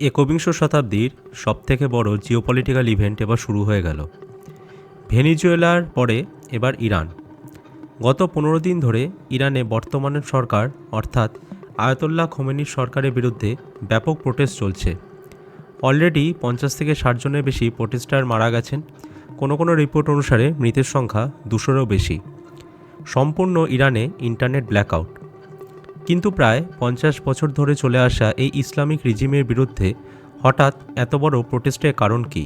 একবিংশ শতাব্দীর সবথেকে বড় জিওপলিটিক্যাল ইভেন্ট এবার শুরু হয়ে গেল। ভেনিজুয়েলার পরে এবার ইরান। গত 15 দিন ধরে ইরানে বর্তমানের সরকার অর্থাৎ আয়াতোল্লাহ খোমেনির সরকারের বিরুদ্ধে ব্যাপক প্রোটেস্ট চলছে। অলরেডি 50 থেকে 60 জনের বেশি প্রোটেস্টার মারা গেছেন। কোনো রিপোর্ট অনুসারে মৃতের সংখ্যা 200-রও বেশি। সম্পূর্ণ ইরানে ইন্টারনেট ব্ল্যাকআউট। কিন্তু প্রায় 50 বছর ধরে চলে আসা এই ইসলামিক রিজিমের বিরুদ্ধে হঠাৎ এত বড় প্রোটেস্টের কারণ কি?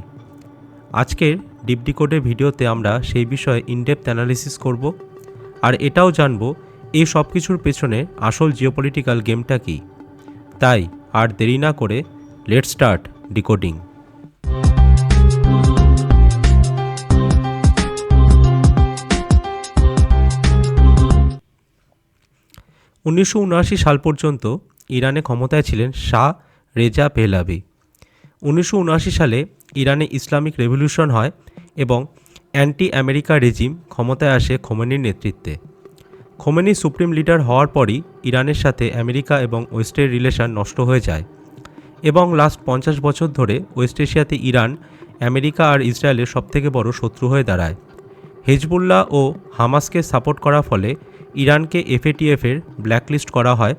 আজকের ডিপ ডিকোডের ভিডিওতে আমরা সেই বিষয়ে ইনডেপথ অ্যানালিসিস করব, আর এটাও জানব এই সব কিছুর পেছনে আসল জিওপলিটিক্যাল গেমটা কি। তাই আর দেরি না করে লেটস স্টার্ট ডিকোডিং। (1979) সাল পর্যন্ত ইরানে ক্ষমতায় ছিলেন শাহ রেজা পেহলাভি। 1979 সালে ইরানে ইসলামিক রেভলিউশন হয় এবং অ্যান্টি আমেরিকা রেজিম ক্ষমতায় আসে খোমেনির নেতৃত্বে। খোমেনি সুপ্রিম লিডার হওয়ার পরই ইরানের সাথে আমেরিকা এবং ওয়েস্টের রিলেশন নষ্ট হয়ে যায় এবং লাস্ট 50 বছর ধরে ওয়েস্ট এশিয়াতে ইরান, আমেরিকা আর ইসরায়েলের সবথেকে বড় শত্রু হয়ে দাঁড়ায়। হেজবুল্লাহ ও হামাসকে সাপোর্ট করার ফলে ইরানকে FATF-এর ব্ল্যাকলিস্ট করা হয়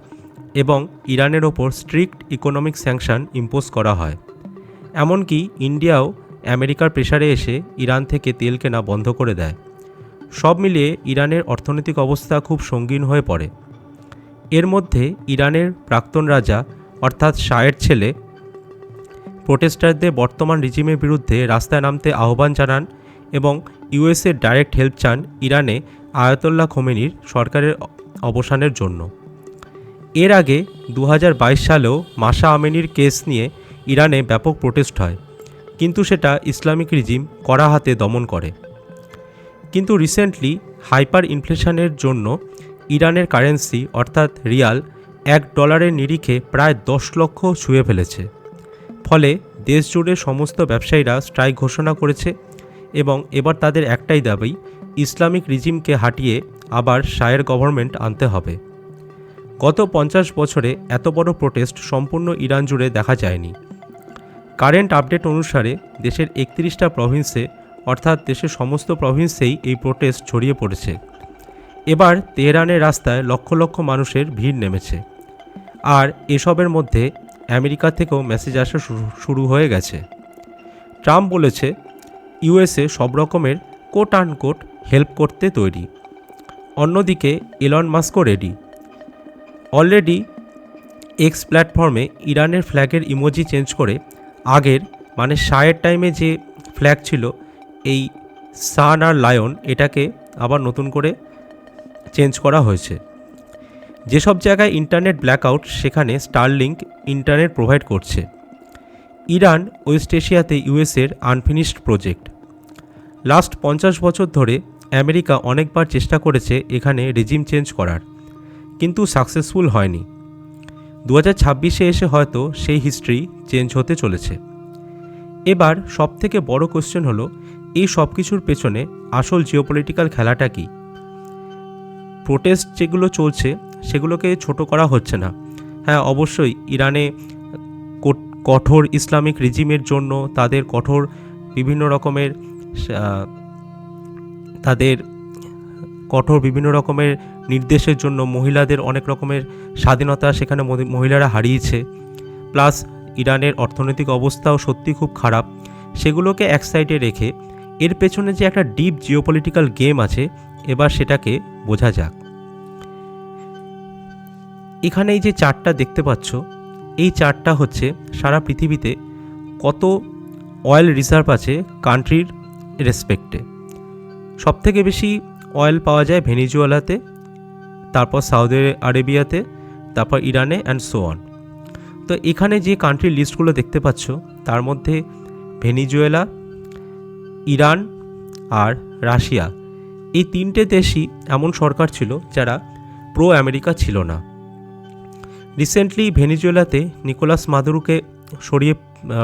এবং ইরানের ওপর স্ট্রিক্ট ইকোনমিক স্যাংশন ইম্পোজ করা হয়। এমনকি ইন্ডিয়াও আমেরিকার প্রেসারে এসে ইরান থেকে তেল কেনা বন্ধ করে দেয়। সব মিলিয়ে ইরানের অর্থনৈতিক অবস্থা খুব সঙ্গীন হয়ে পড়ে। এর মধ্যে ইরানের প্রাক্তন রাজা অর্থাৎ শাহের ছেলে প্রোটেস্টারদের বর্তমান রিজিমের বিরুদ্ধে রাস্তায় নামতে আহ্বান জানান এবং ইউএসের ডাইরেক্ট হেল্প চান ইরানে আয়াতোল্লাহ খোমেনির সরকারের অবসানের জন্য। এর আগে 2022 সালেও মাসা আমিনির কেস নিয়ে ইরানে ব্যাপক প্রোটেস্ট হয়, কিন্তু সেটা ইসলামিক রিজিম কড়া হাতে দমন করে। কিন্তু রিসেন্টলি হাইপার ইনফ্লেশনের জন্য ইরানের কারেন্সি অর্থাৎ রিয়াল $1 নিরিখে প্রায় 10 লক্ষ ছুঁয়ে ফেলেছে। ফলে দেশ জুড়ে সমস্ত ব্যবসায়ীরা স্ট্রাইক ঘোষণা করেছে এবং এবার তাদের একটাই দাবি, ইসলামিক রিজিমকে হাটিয়ে আবার শাহের গভর্নমেন্ট আনতে হবে। গত 50 বছরে এত বড় প্রোটেস্ট সম্পূর্ণ ইরান জুড়ে দেখা যায়নি। কারেন্ট আপডেট অনুসারে দেশের 31টা প্রভিন্সে অর্থাৎ দেশের সমস্ত প্রভিন্সেই এই প্রোটেস্ট ছড়িয়ে পড়েছে। এবার তেহরানের রাস্তায় লক্ষ লক্ষ মানুষের ভিড় নেমেছে। আর এসবের মধ্যে আমেরিকা থেকেও মেসেজ আসা শুরু হয়ে গেছে। ট্রাম্প বলেছে ইউএসএ সব রকমের কোট আনকোট হেল্প করতে তৈরি। অন্যদিকে এলন মাস্কও রেডি। অলরেডি এক্স প্ল্যাটফর্মে ইরানের ফ্ল্যাগের ইমোজি চেঞ্জ করে আগের মানে শাহের টাইমে যে ফ্ল্যাগ ছিল এই সান আর লায়ন, এটাকে আবার নতুন করে চেঞ্জ করা হয়েছে। যেসব জায়গায় ইন্টারনেট ব্ল্যাকআউট সেখানে স্টারলিংক ইন্টারনেট প্রোভাইড করছে। ইরান ওয়েস্ট এশিয়াতে ইউএসের আনফিনিশড প্রজেক্ট। লাস্ট 50 বছর ধরে আমেরিকা অনেকবার চেষ্টা করেছে এখানে রেজিম চেঞ্জ করার, কিন্তু সাকসেসফুল হয়নি। 2026-এ এসে হয়তো সেই হিস্ট্রি চেঞ্জ হতে চলেছে। এবার সবথেকে বড় কোশ্চেন হলো এই সব কিছুর পেছনে আসল জিওপলিটিক্যাল খেলাটা কি? প্রোটেস্ট যেগুলো চলছে সেগুলোকে ছোট করা হচ্ছে না। হ্যাঁ, অবশ্যই ইরানে কঠোর ইসলামিক রিজিমের জন্য তাদের কঠোর বিভিন্ন রকমের নির্দেশের জন্য মহিলাদের অনেক রকমের স্বাধীনতা সেখানে মহিলারা হারিয়েছে। প্লাস ইরানের অর্থনৈতিক অবস্থাও সত্যি খুব খারাপ। সেগুলোকে এক সাইডে রেখে এর পেছনে যে একটা ডিপ জিওপলিটিক্যাল গেম আছে, এবার সেটাকে বোঝা যাক। এখানে এই যে চার্টটা দেখতে পাচ্ছ, এই চার্টটা হচ্ছে সারা পৃথিবীতে কত অয়েল রিজার্ভ আছে কান্ট্রির রেসপেক্টে। সবথেকে বেশি অয়েল পাওয়া যায় ভেনিজুয়েলাতে, তারপর সৌদি আরবিয়াতে, তারপর ইরানে অ্যান্ড সো অন। তো এখানে যে কান্ট্রির লিস্টগুলো দেখতে পাচ্ছ তার মধ্যে ভেনিজুয়েলা, ইরান আর রাশিয়া, এই তিনটে দেশই এমন সরকার ছিল যারা প্রো আমেরিকা ছিল না। রিসেন্টলি ভেনিজুয়েলাতে নিকোলাস মাদুরোকে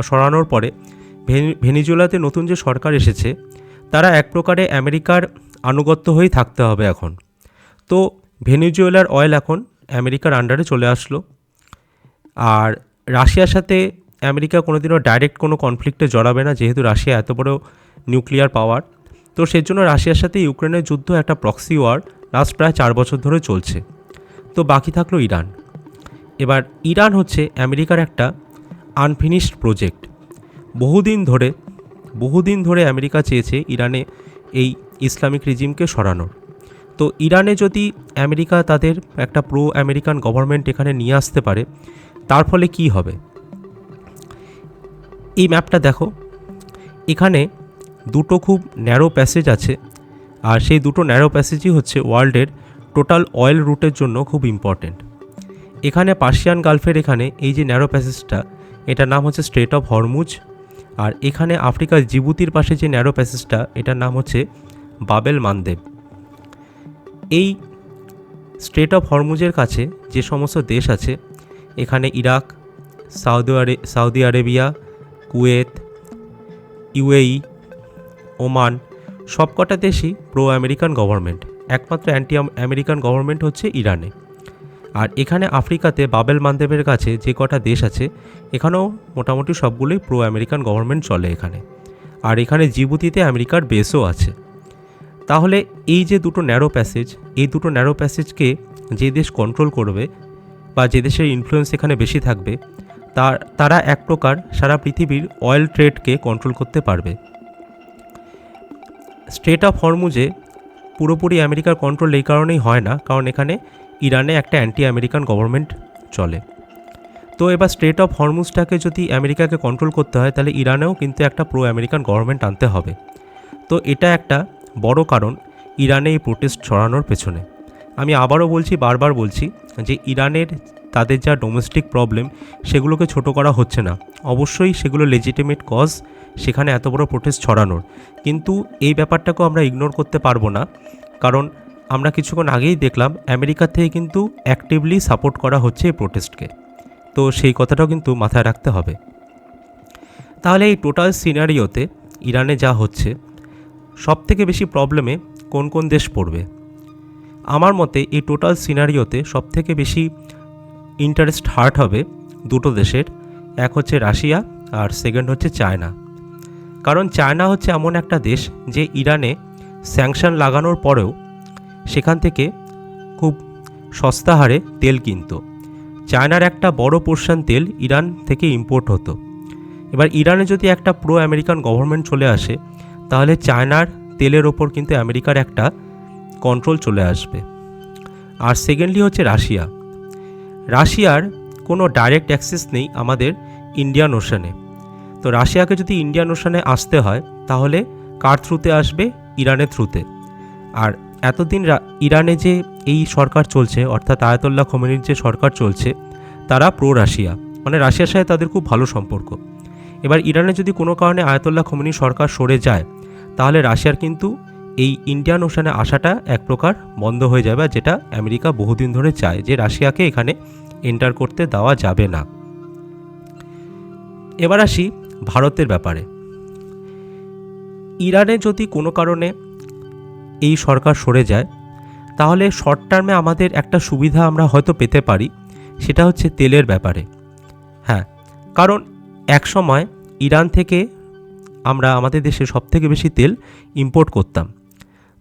সরানোর পরে ভেনিজুয়েলাতে নতুন যে সরকার এসেছে তারা এক প্রকারে আমেরিকার আনুগত্য হয়েই থাকতে হবে এখন। তো ভেনিজুয়েলার অয়েল এখন আমেরিকার আন্ডারে চলে আসলো। আর রাশিয়ার সাথে আমেরিকা কোনোদিনও ডাইরেক্ট কোনো কনফ্লিক্টে জড়াবে না, যেহেতু রাশিয়া এত বড় নিউক্লিয়ার পাওয়ার। তো সেজন্য রাশিয়ার সাথে ইউক্রেনের যুদ্ধ একটা প্রক্সি ওয়ার লাস্ট প্রায় 4 বছর ধরে চলছে। তো বাকি থাকলো ইরান। এবার ইরান হচ্ছে আমেরিকার একটা আনফিনিশড প্রজেক্ট। বহুদিন ধরে আমেরিকা চেয়েছে ইরানে এই ইসলামিক রিজিমকে সরানোর। তো ইরানে যদি আমেরিকা তাদের একটা প্রো আমেরিকান গভর্নমেন্ট এখানে নিয়ে আসতে পারে, তার ফলে কি হবে? এই ম্যাপটা দেখো, এখানে দুটো খুব ন্যারো প্যাসেজ আছে, আর সেই দুটো ন্যারো প্যাসেজই হচ্ছে ওয়ার্ল্ডের টোটাল অয়েল রুটের জন্য খুব ইম্পর্টেন্ট। এখানে পার্সিয়ান গালফের এখানে এই যে ন্যারো প্যাসেজটা, এটার নাম হচ্ছে স্ট্রেট অফ হরমুজ। আর এখানে আফ্রিকার জিবুতির পাশে যে ন্যারো প্যাসেজটা, এটার নাম হচ্ছে বাবেল মানদেব। এই স্ট্রেট অফ হরমুজের কাছে যে সমস্ত দেশ আছে, এখানে Iraq, Saudi Arabia, Kuwait, UAE, Oman, সবকটা দেশই প্রো আমেরিকান গভর্নমেন্ট। একমাত্র অ্যান্টি আমেরিকান গভর্নমেন্ট হচ্ছে ইরানে। আর এখানে আফ্রিকাতে বাবেল মানদেবের কাছে যে কটা দেশ আছে, এখানেও মোটামুটি সবগুলোই প্রো আমেরিকান গভর্নমেন্ট চলে এখানে। আর এখানে জিবুতিতে আমেরিকার বেসও আছে। তাহলে এই যে দুটো ন্যারো প্যাসেজ, এই দুটো ন্যারো প্যাসেজকে যে দেশ কন্ট্রোল করবে বা যে দেশের ইনফ্লুয়েন্স এখানে বেশি থাকবে, তারা এক প্রকার সারা পৃথিবীর অয়েল ট্রেডকে কন্ট্রোল করতে পারবে। স্ট্রেট অফ হরমুজে পুরোপুরি আমেরিকার কন্ট্রোল এই কারণেই হয় না, কারণ এখানে ইরানে একটা অ্যান্টি আমেরিকান গভর্নমেন্ট চলে। তো এবার স্ট্রেট অফ হরমুজটাকে যদি আমেরিকাকে কন্ট্রোল করতে হয়, তাহলে ইরানেও কিন্তু একটা প্রো আমেরিকান গভর্নমেন্ট আনতে হবে। তো এটা একটা বড় কারণ ইরানে এই প্রোটেস্ট ছড়ানোর পেছনে। আমি আবারও বলছি, বারবার বলছি, যে ইরানের তাদের যা ডোমেস্টিক প্রবলেম, সেগুলোকে ছোট করা হচ্ছে না। অবশ্যই সেগুলো লেজিটিমেট কজ সেখানে এত বড় প্রোটেস্ট ছড়ানোর, কিন্তু এই ব্যাপারটাকেও আমরা ইগনোর করতে পারবো না, কারণ আমরা কিছুক্ষণ আগেই দেখলাম আমেরিকার থেকে কিন্তু অ্যাক্টিভলি সাপোর্ট করা হচ্ছে এই প্রোটেস্টকে। তো সেই কথাটাও কিন্তু মাথায় রাখতে হবে। তাহলে এই টোটাল সিনারিওতে ইরানে যা হচ্ছে, সবথেকে বেশি প্রবলেমে কোন কোন দেশ পড়বে? আমার মতে এই টোটাল সিনারিওতে সবথেকে বেশি ইন্টারেস্ট হার্ট হবে দুটো দেশের। এক হচ্ছে রাশিয়া, আর সেকেন্ড হচ্ছে চায়না। কারণ চায়না হচ্ছে এমন একটা দেশ যে ইরানে স্যাংশন লাগানোর পরেও সেখান থেকে খুব সস্তা হারে তেল কিনত। চায়নার একটা বড় পোর্শন তেল ইরান থেকে ইম্পোর্ট হতো। এবার ইরানে যদি একটা প্রো আমেরিকান গভর্নমেন্ট চলে আসে, তাহলে চায়নার তেলের ওপর কিন্তু আমেরিকার একটা কন্ট্রোল চলে আসবে। আর সেকেন্ডলি হচ্ছে রাশিয়ার কোনো ডাইরেক্ট অ্যাক্সেস নেই আমাদের ইন্ডিয়ান ওশানে। তো রাশিয়াকে যদি ইন্ডিয়ান ওশানে আসতে হয়, তাহলে কার থ্রুতে আসবে? ইরানের থ্রুতে। আর এতদিন ইরানে যে এই সরকার চলছে, অর্থাৎ আয়াতুল্লাহ খোমেনির যে সরকার চলছে, তারা প্রো রাশিয়া, মানে রাশিয়ার সাথে তাদের খুব ভালো সম্পর্ক। এবার ইরানে যদি কোনো কারণে আয়াতুল্লাহ খোমেনির সরকার সরে যায়, তাহলে রাশিয়ার কিন্তু এই ইন্ডিয়ান ওশানে আসাটা এক প্রকার বন্ধ হয়ে যাবে, যেটা আমেরিকা বহুদিন ধরে চায় যে রাশিয়াকে এখানে এন্টার করতে দেওয়া যাবে না। এবার আসি ভারতের ব্যাপারে। ইরানে যদি কোনো কারণে এই সরকার সরে যায়, তাহলে শর্ট টার্মে আমাদের একটা সুবিধা আমরা হয়তো পেতে পারি, সেটা হচ্ছে তেলের ব্যাপারে। হ্যাঁ, কারণ এক সময় ইরান থেকে আমরা আমাদের দেশে সবথেকে বেশি তেল ইম্পোর্ট করতাম।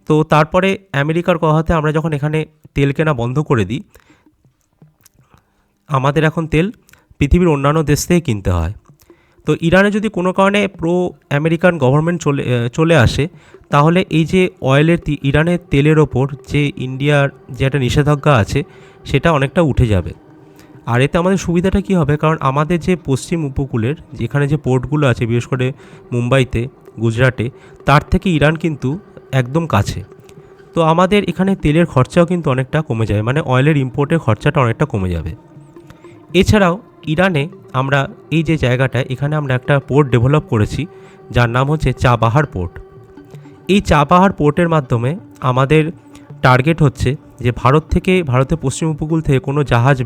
তো তারপরে আমেরিকার কথাতে আমরা যখন এখানে তেল কেনা বন্ধ করে দিই, আমাদের এখন তেল পৃথিবীর অন্যান্য দেশ থেকে কিনতে হয়। তো ইরানে যদি কোনো কারণে প্রো আমেরিকান গভর্নমেন্ট চলে আসে, তাহলে এই যে অয়েলের ইরানের তেলের ওপর যে ইন্ডিয়ার যে একটা নিষেধাজ্ঞা আছে, সেটা অনেকটা উঠে যাবে। আর এতে আমাদের সুবিধাটা কী হবে? কারণ আমাদের যে পশ্চিম উপকূলের যেখানে যে পোর্টগুলো আছে, বিশেষ করে মুম্বাইতে, গুজরাটে, তার থেকে ইরান কিন্তু একদম কাছে। তো আমাদের এখানে তেলের খরচাও কিন্তু অনেকটা কমে যাবে, মানে অয়েলের ইম্পোর্টের খরচাটা অনেকটা কমে যাবে। এছাড়াও ইরানে আমরা এই যে জায়গাটায়, এখানে আমরা একটা পোর্ট ডেভেলপ করেছি, যার নাম হচ্ছে চাবাহার পোর্ট। এই চাবাহার পোর্টের মাধ্যমে আমাদের টার্গেট হচ্ছে যে ভারতের পশ্চিম উপকূল থেকে কোনো জাহাজ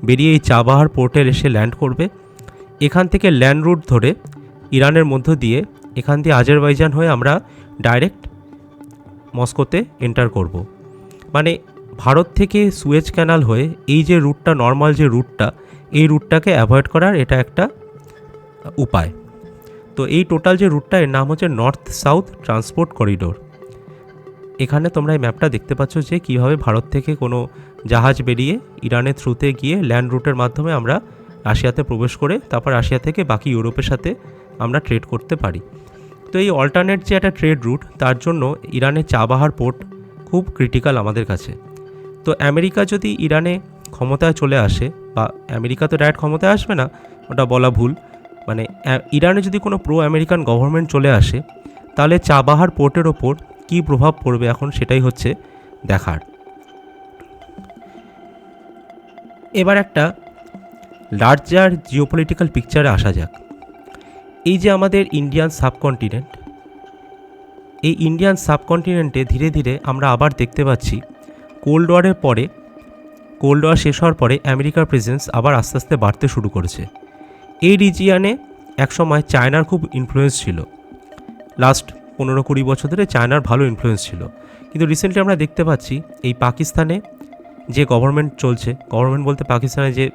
বেরিয়ে এই চাবাহার পোর্টে এসে ল্যান্ড করবে। এখান থেকে ল্যান্ড রুট ধরে ইরানের মধ্য দিয়ে, এখান দিয়ে আজারবাইজান হয়ে আমরা ডাইরেক্ট মস্কোতে এন্টার করব। মানে ভারত থেকে সুয়েজ ক্যানাল হয়ে এই যে রুটটা, নর্মাল যে রুটটা, এই রুটটাকে অ্যাভয়েড করার এটা একটা উপায়। তো এই টোটাল যে রুটটা এর নাম হচ্ছে নর্থ সাউথ ট্রান্সপোর্ট করিডোর। এখানে তোমরা এই ম্যাপটা দেখতে পাচ্ছ যে কীভাবে ভারত থেকে কোনো জাহাজ বেরিয়ে ইরানের থ্রুতে গিয়ে ল্যান্ড রুটের মাধ্যমে আমরা রাশিয়াতে প্রবেশ করে তারপর রাশিয়া থেকে বাকি ইউরোপের সাথে আমরা ট্রেড করতে পারি। তো এই অল্টারনেট যে একটা ট্রেড রুট, তার জন্য ইরানের চাবাহার পোর্ট খুব ক্রিটিক্যাল আমাদের কাছে। তো আমেরিকা যদি ইরানে ক্ষমতায় চলে আসে, বা আমেরিকা তো ডাইরেক্ট ক্ষমতায় আসবে না, ওটা বলা ভুল, মানে ইরানে যদি কোনো প্রো আমেরিকান গভর্নমেন্ট চলে আসে, তাহলে চাবাহার পোর্টের ওপর কী প্রভাব পড়বে এখন সেটাই হচ্ছে দেখার। এবার একটা লার্জার জিওপলিটিক্যাল পিকচারে আসা যাক। এই যে আমাদের ইন্ডিয়ান সাবকন্টিনেন্ট, এই ইন্ডিয়ান সাবকন্টিনেন্টে ধীরে ধীরে আমরা আবার দেখতে পাচ্ছি কোল্ড ওয়ারের পরে, কোল্ড ওয়ার শেষ হওয়ার পরে আমেরিকার প্রেজেন্স আবার আস্তে আস্তে বাড়তে শুরু করেছে। এই রিজিয়ানে একসময় চায়নার খুব ইনফ্লুয়েন্স ছিল, লাস্ট 15-20 বছর ধরে চায়নার ভালো ইনফ্লুয়েন্স ছিল। কিন্তু রিসেন্টলি আমরা দেখতে পাচ্ছি এই পাকিস্তানে যে গভর্নমেন্ট চলছে, গভর্নমেন্ট বলতে পাকিস্তানে যে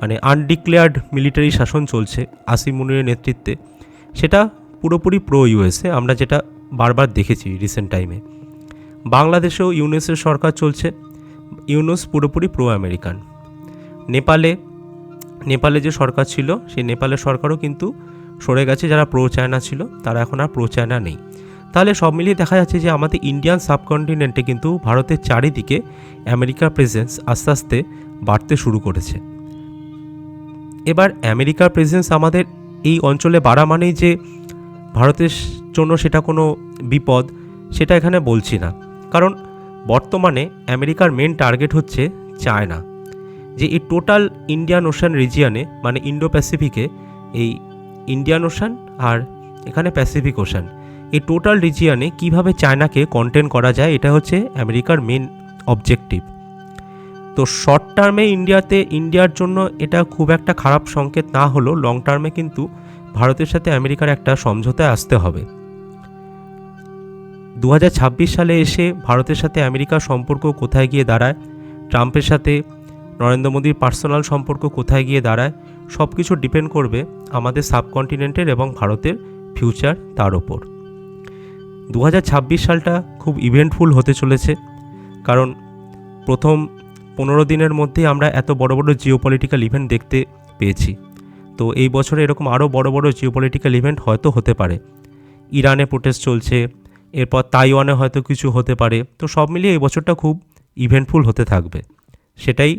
মানে আনডিক্লেয়ার্ড মিলিটারি শাসন চলছে আসিম মুনিরের নেতৃত্বে, সেটা পুরোপুরি প্রো ইউএসএ, আমরা যেটা বারবার দেখেছি রিসেন্ট টাইমে। বাংলাদেশেও ইউনুসের সরকার চলছে, ইউনুস পুরোপুরি প্রো আমেরিকান। নেপালে যে সরকার ছিল, সেই নেপালের সরকারও কিন্তু সরে গেছে, যারা প্রো চায়না ছিল তারা এখন আর প্রো চায়না নেই। তাহলে সব মিলিয়ে দেখা যাচ্ছে যে আমাদের ইন্ডিয়ান সাবকন্টিনেন্টে কিন্তু ভারতের চারিদিকে আমেরিকার প্রেজেন্স আস্তে আস্তে বাড়তে শুরু করেছে। এবার আমেরিকার প্রেজেন্স আমাদের এই অঞ্চলে বাড়া মানেই যে ভারতের জন্য সেটা কোনো বিপদ, সেটা এখানে বলছি না। কারণ বর্তমানে আমেরিকার মেন টার্গেট হচ্ছে চায়না। যে এই টোটাল ইন্ডিয়ান ওশান রিজিয়নে, মানে ইন্ডো প্যাসিফিকে, এই ইন্ডিয়ান ওশান আর এখানে প্যাসিফিক ওশান, এই টোটাল রিজিয়নে কিভাবে চায়নাকে কন্টেন করা যায়, এটা হচ্ছে আমেরিকার মেন অবজেক্টিভ। তো শর্ট টার্মে ইন্ডিয়ার জন্য এটা খুব একটা খারাপ সংকেত না হলেও লং টার্মে কিন্তু ভারতের সাথে আমেরিকার একটা সমঝোতায় আসতে হবে। 2026 সালে এসে ভারতের সাথে আমেরিকার সম্পর্ক কোথায় গিয়ে দাঁড়ায়, ট্রাম্পের সাথে নরেন্দ্র মোদীর পার্সোনাল সম্পর্ক কোথায় গিয়ে দাঁড়ায়, সব কিছু ডিপেন্ড করবে আমাদের সাবকন্টিনেন্টের এবং ভারতের ফিউচার তার ওপর। 2026 সালটা খুব ইভেন্টফুল হতে চলেছে, কারণ প্রথম 15 দিনের মধ্যেই আমরা এত বড় বড় জিওপলিটিক্যাল ইভেন্ট দেখতে পেয়েছি। তো এই বছরে এরকম আরও বড় বড় জিওপলিটিক্যাল ইভেন্ট হয়তো হতে পারে। ইরানে প্রোটেস্ট চলছে, এরপর তাইওয়ানে হয়তো কিছু হতে পারে। তো সব মিলিয়ে এই বছরটা খুব ইভেন্টফুল হতে থাকবে, সেটাই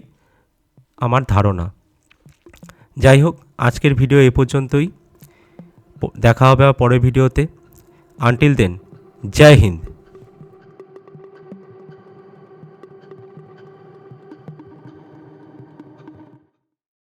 আমার ধারণা। যাই হোক, আজকের ভিডিও এ পর্যন্তই, দেখা হবে পরের ভিডিওতে। আনটিল দেন, জয় হিন্দ।